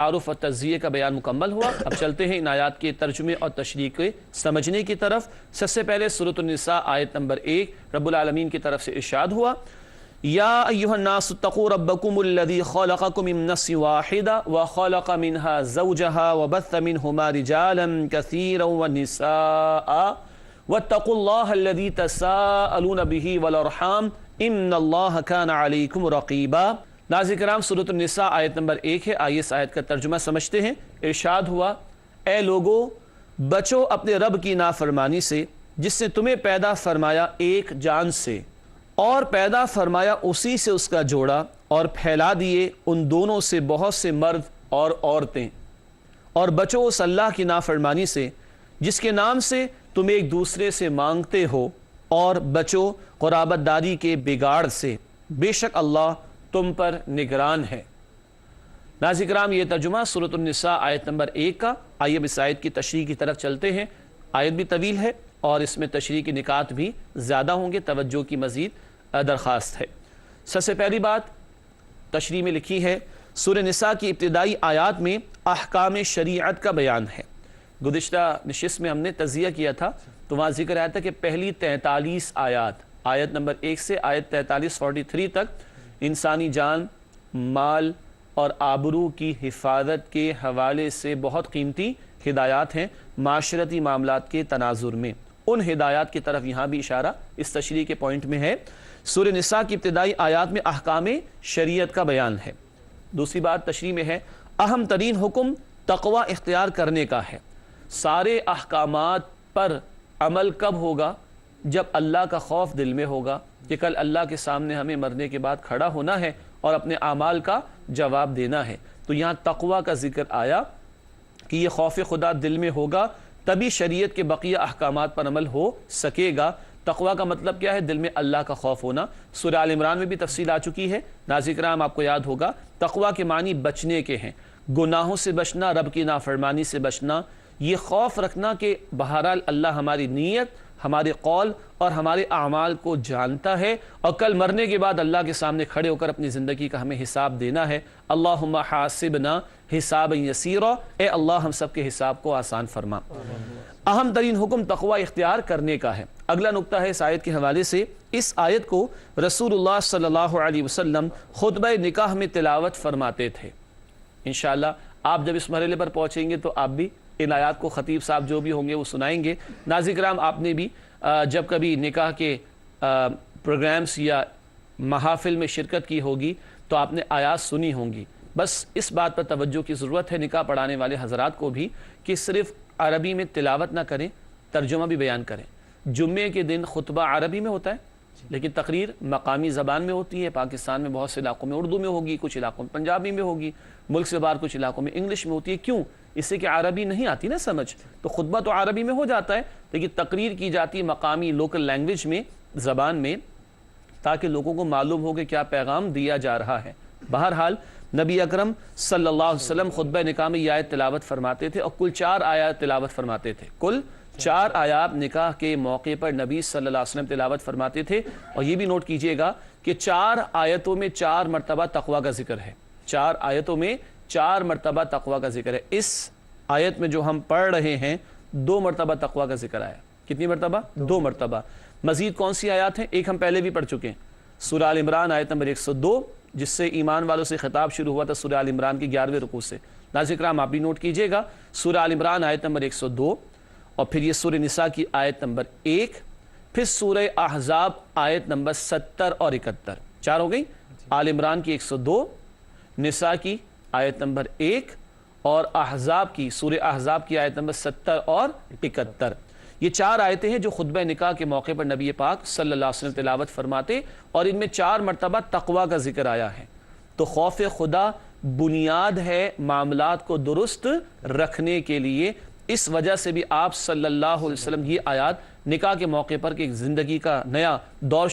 तारुफ और तज़किये का बयान मुकम्मल हुआ। अब चलते हैं इन आयात के तर्जुमे और तशरीह के समझने की तरफ। सबसे पहले सूरत निसा आयत नंबर 1 रब्बुल आलमीन की तरफ से इरशाद हुआ, या अय्युहन्नास इत्तक़ू रब्बकुमुल्लज़ी ख़लक़कुम मिन नफ़्सिन वाहिदा व ख़लक़ मिनहा ज़ौजहा व बस्स मिनहुमा रिजालन कसीरन व निसाअ वत्तक़ुल्लाहल्लज़ी तसाअलून बिही वल अर्हाम इन्नल्लाह काना अलैकुम रक़ीबा। नाज़रीन किराम, सूरत निसा आयत नंबर 1 है। आइए इस आयत का तर्जुमा समझते हैं। इरशाद हुआ, ए लोगो बचो अपने रब की नाफरमानी से जिसने तुम्हें पैदा फरमाया एक जान से और पैदा फरमाया उसी से उसका जोड़ा और फैला दिए उन दोनों से बहुत से मर्द और औरतें। और बचो उस अल्लाह की नाफरमानी से जिसके नाम से तुम एक दूसरे से मांगते हो, और बचो क़ुराबतदारी के बिगाड़ से, बेशक अल्लाह तुम पर निगरान है। नाज़रीन किराम, ये तर्जुमा सूरत निसा आयत नंबर 1 का। आइए इस आयत की तशरीह की तरफ चलते हैं। आयत भी तवील है और इसमें तशरीह के निकात भी ज़्यादा होंगे, तवज्जो की मज़ीद दरख्वास्त है। सबसे पहली बात तशरीह में लिखी है, सूरह निसा की इब्तिदाई आयात में अहकाम शरीयत का बयान है। गुज़िश्ता नशिस्त में हमने तज़किया किया था तो वहाँ जिक्र आया था कि पहली 43 आयत, आयत नंबर 1 से आयत 43 तक इंसानी जान, माल और आबरू की हिफाजत के हवाले से बहुत कीमती हिदायत हैं माशरती मामलात के तनाजुर में। उन हिदायत की तरफ यहाँ भी इशारा इस तशरीह के पॉइंट में है। सूरह निसा की इब्तिदाई आयात में अहकाम शरीयत का बयान है। दूसरी बात तशरीह में है, अहम तरीन हुक्म तक़वा इख्तियार करने का है। सारे अहकामात पर अमल कब होगा? जब अल्लाह का खौफ दिल में होगा कि कल अल्लाह के सामने हमें मरने के बाद खड़ा होना है और अपने आमाल का जवाब देना है। तो यहाँ तक़वा का जिक्र आया कि ये खौफ खुदा दिल में होगा तभी शरीयत के बकिया अहकामात पर अमल हो सकेगा। तक़वा का मतलब क्या है? दिल में अल्लाह का खौफ होना। सूरह आल इमरान में भी तफसील आ चुकी है। नाज़रीन किराम, आपको याद होगा तक़वा के मानी बचने के हैं, गुनाहों से बचना, रब की नाफरमानी से बचना, ये खौफ रखना कि बहरहाल अल्लाह हमारी नीयत, हमारे कौल और हमारे अमाल को जानता है और कल मरने के बाद अल्लाह के सामने खड़े होकर अपनी ज़िंदगी का हमें हिसाब देना है। अल्लाहुम्मा हासिबना हिसाबन यसीरा, ए अल्लाह हम सब के हिसाब को आसान फरमा। अहम तरीन हुक्म तक़वा इख्तियार करने का है। अगला नुक्ता है इस आयत के हवाले से, इस आयत को रसूलुल्लाह सल्लल्लाहु अलैहि वसल्लम खुतबा निकाह में तिलावत फरमाते थे। इंशाअल्लाह आप जब इस मरहले पर पहुँचेंगे तो आप भी इन आयात को ख़तीब साहब जो भी होंगे वो सुनाएंगे। नाज़रीन किराम, आपने भी जब कभी निकाह के प्रोग्राम्स या महाफिल में शिरकत की होगी तो आपने आयात सुनी होंगी। बस इस बात पर तवज्जो की ज़रूरत है निकाह पढ़ाने वाले हज़रात को भी कि सिर्फ़ अरबी में तिलावत ना करें, तर्जुमा भी बयान करें। जुम्मे के दिन खुतबा अरबी में होता है लेकिन तकरीर मकामी ज़बान में होती है। पाकिस्तान में बहुत से इलाकों में उर्दू में होगी, कुछ इलाकों में पंजाबी में होगी, मुल्क से बाहर कुछ इलाकों में इंग्लिश में होती है। क्यों? इससे कि अरबी नहीं आती ना समझ, तो खुतबा तो अरबी में हो जाता है लेकिन तकरीर की जाती है मकामी लोकल लैंग्वेज में, ज़बान में, ताकि लोगों को मालूम हो कि क्या पैगाम दिया जा रहा है। बहरहाल नबी अकरम सल्लल्लाहु अलैहि वसल्लम खुतबा निकाह में ये आयत तिलावत फरमाते थे और कुल 4 आयत तिलावत फरमाते थे। कुल 4 आयात निकाह के मौके पर नबी सल्लल्लाहु अलैहि वसल्लम तिलावत फरमाते थे। और ये भी नोट कीजिएगा कि 4 आयतों में 4 मरतबा तक़वा का जिक्र है। 4 आयतों में 4 मरतबा तक़वा का जिक्र है। इस आयत में जो हम पढ़ रहे हैं 2 मरतबा तक़वा का जिक्र आया। कितनी मरतबा? 2 मरतबा। मजीद कौन सी आयत है? एक हम पहले भी पढ़ चुके हैं, सूरह आल इमरान आयत नंबर 102, जिससे ईमान वालों से खिताब शुरू हुआ था सूरह आल इमरान की 11वें रुकू से। नाज़रीन किराम, आप भी नोट कीजिएगा, सूरह आल इमरान आयत नंबर 102 और फिर ये सूरह निसा की आयत नंबर 1, फिर सूरह अहज़ाब आयत नंबर 70 और 71। 4 हो गई। आल इमरान की 102, निसा की आयत नंबर 1 और अहज़ाब की, सूरह अहज़ाब की आयत नंबर 70 और 71। ये 4 आयतें हैं जो खुतबा निकाह के मौके पर नबी पाक सल्लल्लाहु अलैहि वसल्लम तिलावत फरमाते और इनमें 4 मरतबा तक़वा का जिक्र आया है। तो खौफ खुदा बुनियाद है मामलात को दुरुस्त रखने के लिए। इस वजह से भी आप सल्लल्लाहु अलैहि वसल्लम ये आयात निकाह के मौके पर कि ज़िंदगी का नया दौर